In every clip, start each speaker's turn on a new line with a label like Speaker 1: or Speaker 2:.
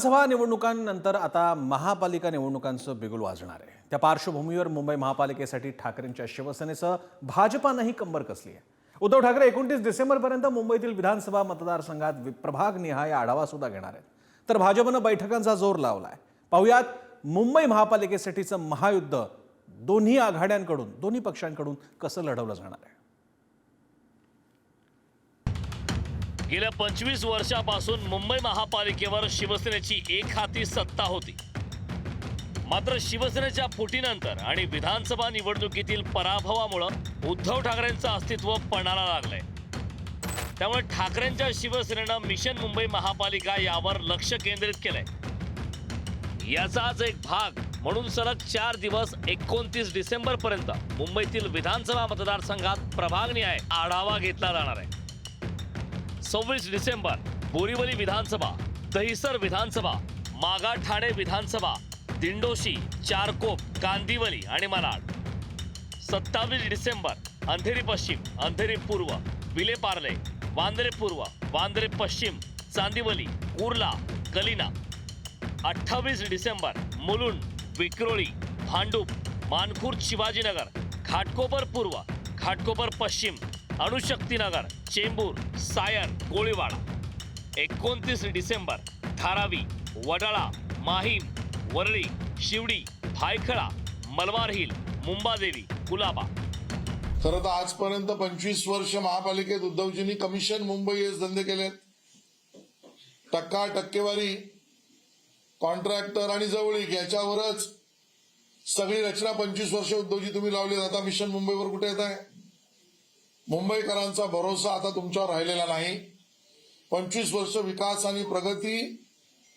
Speaker 1: विधानसभा निवडणुकांनंतर आता महापालिका निवडणुकांचं बिगुल वाजणार आहे। त्या पार्श्वभूमीवर मुंबई महापालिकेसाठी ठाकरेंच्या शिवसेनेसह भाजपानेही कंबर कसली आहे। उद्धव ठाकरे 29 डिसेंबरपर्यंत मुंबईतील विधानसभा मतदारसंघात प्रभागनिहाय आढावा सुद्धा घेणार आहेत, तर भाजपनं बैठकांचा जोर लावलाय। पाहुयात मुंबई महापालिकेसाठीचं महायुद्ध दोन्ही आघाड्यांकडून, दोन्ही पक्षांकडून कसं लढवलं जाणार आहे।
Speaker 2: गेल्या 25 वर्षापासून मुंबई महापालिकेवर शिवसेनेची एकहाती सत्ता होती। मात्र शिवसेनेच्या फुटीनंतर आणि विधानसभा निवडणुकीतील पराभवामुळे उद्धव ठाकरेंचं अस्तित्व पणाला लागलंय। त्यामुळे ठाकरेंच्या शिवसेनेनं मिशन मुंबई महापालिका यावर लक्ष केंद्रित केलंय। याचाच एक भाग म्हणून सलग 4 दिवस 29 डिसेंबर पर्यंत मुंबईतील विधानसभा मतदारसंघात प्रभागनिहाय आढावा घेतला जाणार आहे। 26 डिसेंबर बोरीवली विधानसभा, दहिसर विधानसभा, मागाठाणे विधानसभा, दिंडोशी, चारकोप, कांदिवली आणि मालाड। 27 डिसेंबर अंधेरी पश्चिम, अंधेरी पूर्व, विलेपार्ले, वांद्रे पूर्व, वांद्रे पश्चिम, चांदिवली, कुर्ला, कलिना। 28 डिसेंबर मुलुंड, विक्रोळी, भांडूप, मानखुर्द, शिवाजीनगर, घाटकोपर पूर्व, घाटकोपर पश्चिम, अणुशक्तीनगर, चेंबूर, सायर, कोळीवाडा। 29 डिसेंबर धारावी, वडाळा, माहीम, वरळी, शिवडी, भायखळा, मलबार हिल, मुंबादेवी, कुलाबा।
Speaker 3: खरं तर आजपर्यंत 25 वर्ष महापालिकेत उद्धवजींनी कमिशन मुंबई हेच धंदे केलेत। टक्केवारी, कॉन्ट्रॅक्टर आणि जवळीक याच्यावरच सगळी रचना 25 वर्ष उद्धवजी तुम्ही लावली। आता मिशन मुंबईवर कुठे येत आहे? मुंबईकरांचा भरोसा आता तुमच्यावर राहिलेला नाही। 25 वर्ष विकास आणि प्रगती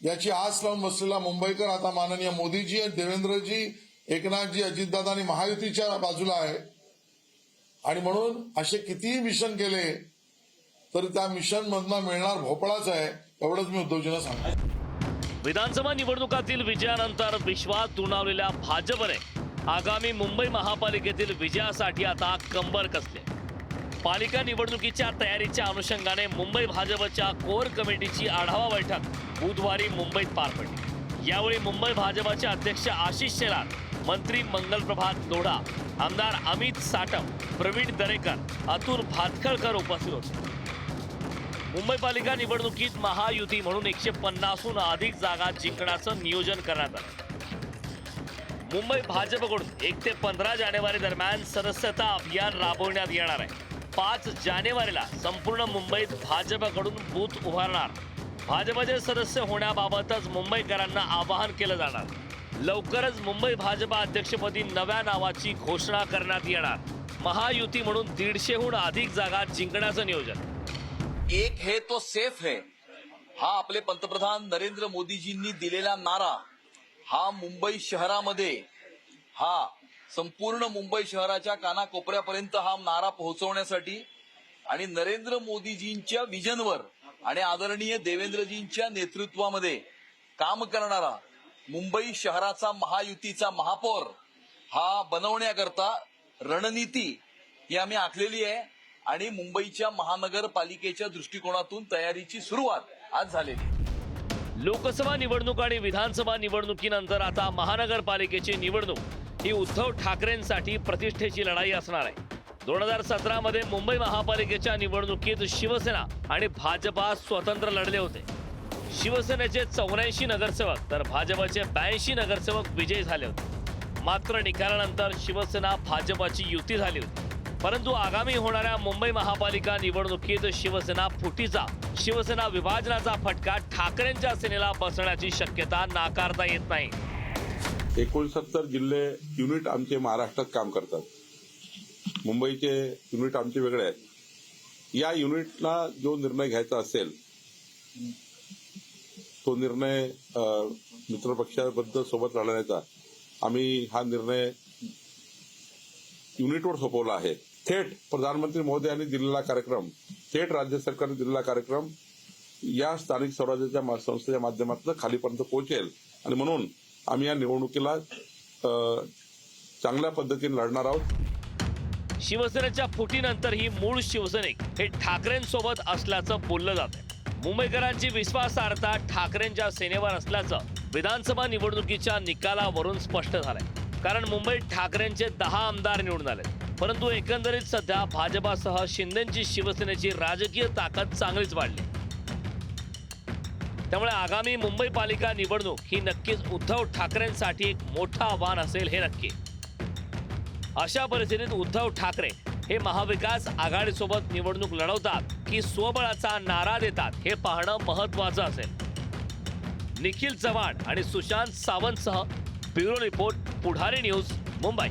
Speaker 3: याची आस लावून बसलेला मुंबईकर आता माननीय मोदीजी, देवेंद्रजी, एकनाथजी, अजितदादा आणि महायुतीच्या बाजूला आहे। आणि म्हणून असे कितीही मिशन केले तरी त्या मिशन मधनं मिळणार भोपळाच आहे, एवढंच मी उद्धवजींना सांगतो।
Speaker 2: विधानसभा निवडणुकातील विजयानंतर विश्वास दुणावलेल्या भाजपने आगामी मुंबई महापालिकेतील विजयासाठी आता कंबर कसले। पालिका निवडणुकीच्या तयारीच्या अनुषंगाने मुंबई भाजपच्या कोर कमिटीची आढावा बैठक बुधवारी मुंबईत पार पडली। यावेळी मुंबई भाजपचे अध्यक्ष आशिष शेलार, मंत्री मंगलप्रभात लोढा, आमदार अमित साटम, प्रवीण दरेकर, अतुल भातखळकर उपस्थित होते। मुंबई पालिका निवडणुकीत महायुती म्हणून 150हून अधिक जागा जिंकण्याचं नियोजन करण्यात आलं। मुंबई भाजपकडून 1 ते 15 जानेवारी दरम्यान सदस्यता अभियान राबवण्यात येणार आहे। 5 जानेवारीला संपूर्ण मुंबईत भाजपकडून बूथ उभारणार। भाजपचे सदस्य होण्याबाबतच मुंबईकरांना आवाहन केलं जाणार। लवकरच मुंबई भाजपा अध्यक्षपदी नव्या नावाची घोषणा करण्यात येणार। महायुती म्हणून 150हून अधिक जागा जिंकण्याचं नियोजन।
Speaker 4: एक है तो सेफ है हा आपले पंतप्रधान नरेंद्र मोदीजींनी दिलेला नारा हा मुंबई शहरामध्ये, हा संपूर्ण मुंबई शहराच्या कानाकोपऱ्यापर्यंत हा नारा पोहोचवण्यासाठी आणि नरेंद्र मोदीजींच्या विजनवर आणि आदरणीय देवेंद्रजींच्या नेतृत्वामध्ये काम करणारा मुंबई शहराचा महायुतीचा महापौर हा बनवण्याकरता रणनीती ही आम्ही आखलेली आहे। आणि मुंबईच्या महानगरपालिकेच्या दृष्टिकोनातून तयारीची सुरुवात आज झालेली।
Speaker 2: लोकसभा निवडणूक आणि विधानसभा निवडणुकीनंतर आता महानगरपालिकेची निवडणूक ही उद्धव ठाकरेंसाठी प्रतिष्ठेची लढाई असणार आहे। 2017 मध्ये मुंबई महापालिकेच्या निवडणुकीत शिवसेना आणि भाजपा स्वतंत्र लढले होते। शिवसेनेचे 84 नगरसेवक तर भाजपचे 82 नगरसेवक विजयी झाले होते। मात्र निकालानंतर शिवसेना भाजपची युती झाली होती। परंतु आगामी होणाऱ्या मुंबई महापालिका निवडणुकीत शिवसेना फुटीचा, शिवसेना विभाजनाचा फटका ठाकरेंच्या सेनेला बसण्याची शक्यता नाकारता येत नाही।
Speaker 5: 69 जिल्हे युनिट आमचे महाराष्ट्रात काम करतात। मुंबईचे युनिट आमचे वेगळे आहेत। या युनिटला जो निर्णय घ्यायचा असेल तो निर्णय मित्रपक्षाबद्दल सोबत लढण्याचा आम्ही हा निर्णय युनिटवर सोपवला आहे। थेट प्रधानमंत्री मोदयांनी दिलेला कार्यक्रम, थेट राज्य सरकारने दिलेला कार्यक्रम या स्थानिक स्वराज्याच्या संस्थेच्या माध्यमातून खालीपर्यंत पोहोचेल आणि म्हणून आम्ही या निवडणुकीला चांगल्या पद्धतीने लढणार आहोत।
Speaker 2: शिवसेनेच्या फुटीनंतर ही मूळ शिवसैनिक हे ठाकरेंसोबत असल्याचं बोललं जातंय। मुंबईकरांची विश्वासार्हता ठाकरेंच्या सेनेवर असल्याचं विधानसभा निवडणुकीच्या निकालावरून स्पष्ट झालंय. कारण मुंबईत ठाकरेंचे 10 आमदार निवडून आले, परंतु एकंदरीत सध्या भाजपासह शिंदेची शिवसेनेची राजकीय ताकद चांगलीच वाढली. त्यामुळे आगामी मुंबई पालिका निवडणूक ही नक्कीच उद्धव ठाकरेंसाठी एक मोठं आव्हान असेल हे नक्की. अशा परिस्थितीत उद्धव ठाकरे हे महाविकास आघाडीसोबत निवडणूक लढवतात की स्वबळाचा नारा देतात हे पाहणं महत्त्वाचं असेल. निखिल चव्हाण आणि सुशांत सावंतसह ब्युरो रिपोर्ट, पुढारी न्यूज, मुंबई.